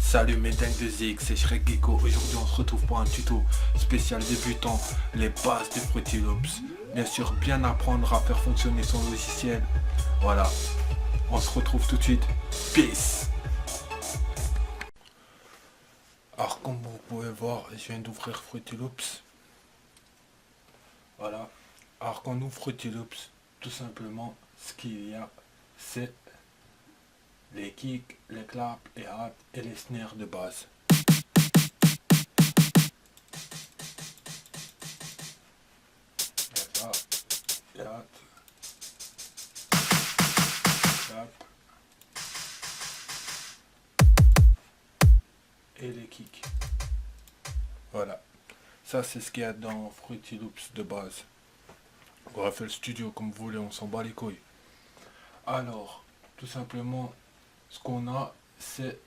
Salut mes dingues de Zig, c'est Shrek Gecko. Aujourd'hui on se retrouve pour un tuto spécial débutant, les bases de Fruity Loops. Bien sûr, bien apprendre à faire fonctionner son logiciel. Voilà, on se retrouve tout de suite. Peace. Alors comme vous pouvez voir, je viens d'ouvrir Fruity Loops. Voilà, alors quand on ouvre Fruity Loops, tout simplement, ce qu'il y a, c'est les kicks, les claps, les hats et les snares de base. Il y a ça, les hats, clap et les kicks. Voilà. Ça, c'est ce qu'il y a dans Fruity Loops de base. On va faire le studio comme vous voulez, on s'en bat les couilles. Alors, tout simplement, ce qu'on a, c'est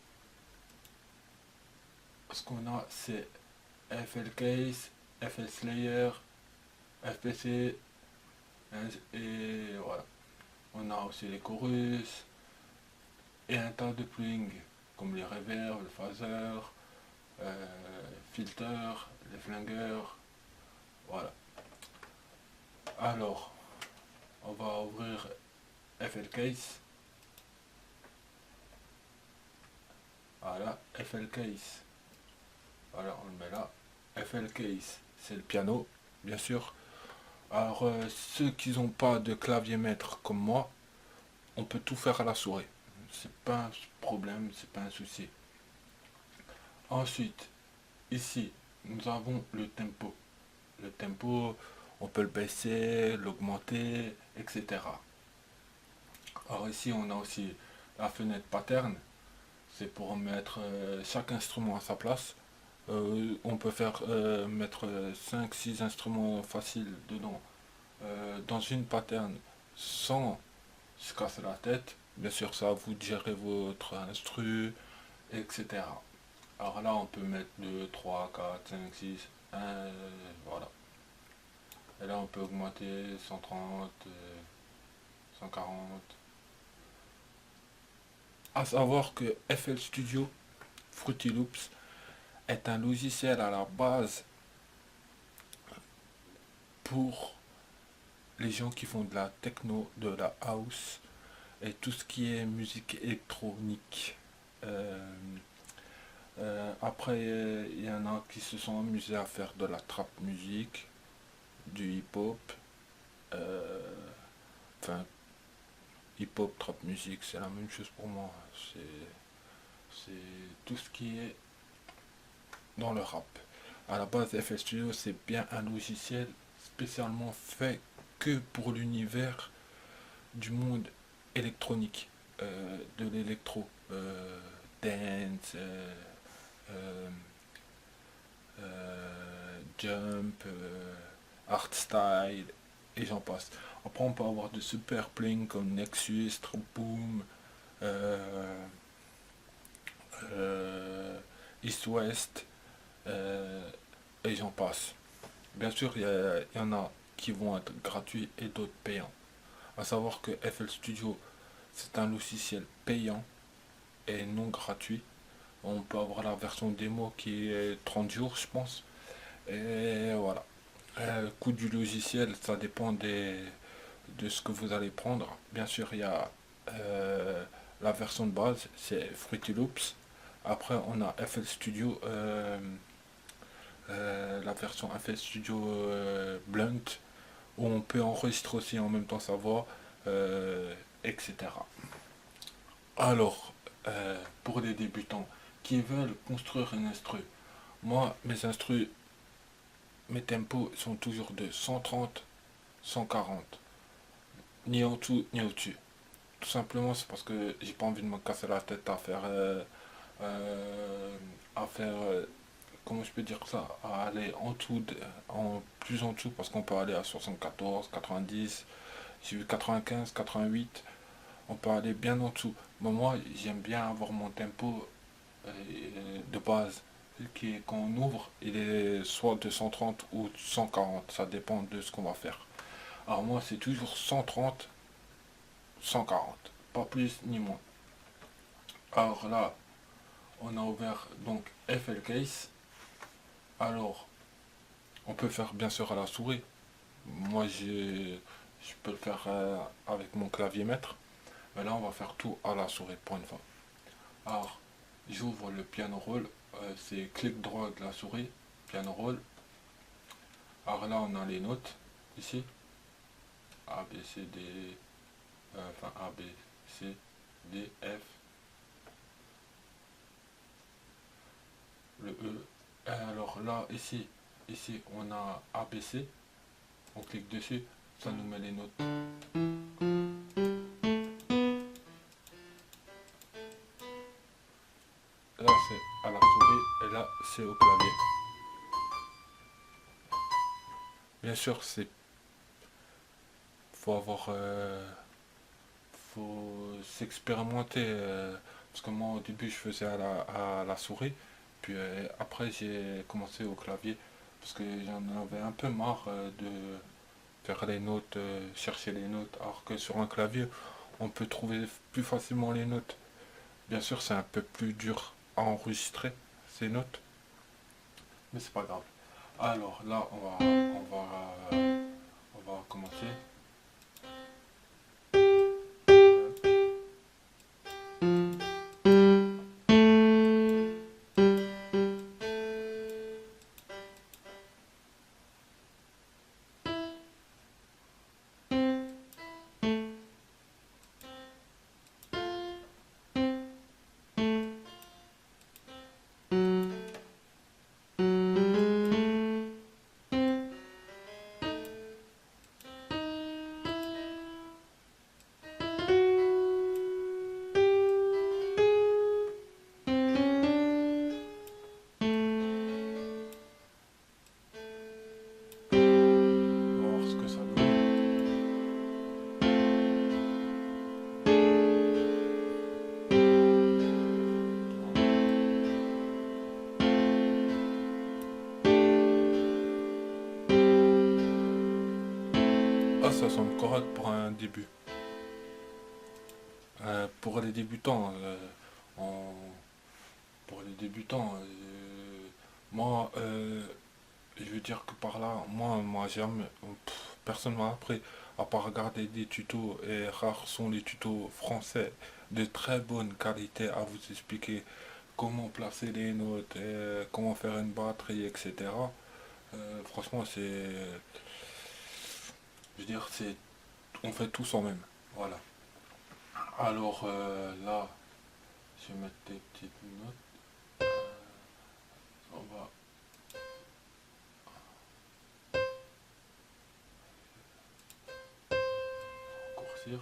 FL Case, FL Slayer, FPC, et voilà. On a aussi les chorus et un tas de plugins comme les reverbs, le phaser, filter, les flingueurs. Voilà. Alors, on va ouvrir FL Case. Voilà, FL Case. Voilà, on le met là. FL Case, c'est le piano, bien sûr. Alors, ceux qui n'ont pas de clavier maître comme moi, on peut tout faire à la souris. C'est pas un problème, c'est pas un souci. Ensuite, ici, nous avons le tempo. Le tempo, on peut le baisser, l'augmenter, etc. Alors ici, on a aussi la fenêtre pattern. C'est pour mettre chaque instrument à sa place. On peut faire mettre 5-6 instruments faciles dedans dans une pattern sans se casser la tête. Bien sûr, ça à vous de gérer votre instru, etc. Alors là, on peut mettre 2, 3, 4, 5, 6, 1, voilà. Et là, on peut augmenter 130, 140. À savoir que FL Studio Fruity Loops est un logiciel à la base pour les gens qui font de la techno, de la house et tout ce qui est musique électronique. Après, il y en a qui se sont amusés à faire de la trap musique, du hip-hop. Enfin, hip-hop, trap musique, c'est la même chose pour moi. C'est tout ce qui est dans le rap. À la base, FL Studio, c'est bien un logiciel spécialement fait que pour l'univers du monde électronique, de l'électro, dance, euh, jump, art style, et j'en passe. Après, on peut avoir de super plugins comme Nexus, Trap Boom, East West, et j'en passe. Bien sûr, il y en a qui vont être gratuits et d'autres payants. À savoir que FL Studio, c'est un logiciel payant et non gratuit. On peut avoir la version démo qui est 30 jours, je pense. Et voilà. Le coût du logiciel, ça dépend de ce que vous allez prendre. Bien sûr, il y a la version de base, c'est Fruity Loops. Après, on a FL Studio, la version FL Studio Blunt, où on peut enregistrer aussi en même temps sa voix, etc. Alors, pour les débutants qui veulent construire un instru, moi, mes tempos sont toujours de 130, 140, ni en dessous ni au-dessus. Tout simplement, c'est parce que j'ai pas envie de me casser la tête euh, à faire, comment je peux dire ça, à aller en dessous, plus en dessous, parce qu'on peut aller à 74, 90, j'ai vu 95, 88, on peut aller bien en dessous. Mais moi, j'aime bien avoir mon tempo de base, qui est, quand on ouvre, il est soit de 130 ou 140, ça dépend de ce qu'on va faire. Alors moi, c'est toujours 130, 140, pas plus ni moins. Alors là, on a ouvert donc FL Case. Alors, on peut faire bien sûr à la souris. Moi, je peux le faire avec mon clavier maître. Mais là, on va faire tout à la souris pour une fois. Alors, j'ouvre le piano roll. C'est clic droit de la souris, piano roll. Alors là, on a les notes ici. A, B, C, D, enfin A, B, C, D, F, le E. Alors là, ici, on a A, B, C. On clique dessus, ça nous met les notes. Là, c'est à la souris et là, c'est au clavier. Bien sûr, faut avoir, faut s'expérimenter. Parce que moi, au début, je faisais à la souris. Puis après, j'ai commencé au clavier. Parce que j'en avais un peu marre de faire les notes, chercher les notes. Alors que sur un clavier, on peut trouver plus facilement les notes. Bien sûr, c'est un peu plus dur à enregistrer ces notes. Mais c'est pas grave. Alors là, on va commencer. On va voir ce que ça donne. Ah, ça semble correct pour un début. Pour les débutants, on- pour les débutants, moi, je veux dire que par là, moi, jamais, personne m'a appris à part regarder des tutos et rares sont les tutos français de très bonne qualité à vous expliquer comment placer les notes, comment faire une batterie, etc. Franchement, je veux dire, on fait tout sans même. Voilà. Alors là, je vais mettre des petites notes. On va raccourcir.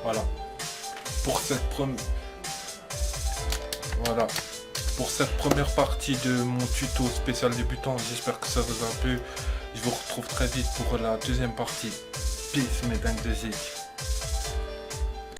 Voilà. Pour cette première... Voilà. Pour cette première partie de mon tuto spécial débutant, j'espère que ça vous a plu. Je vous retrouve très vite pour la deuxième partie. Peace, mes dingues de zik.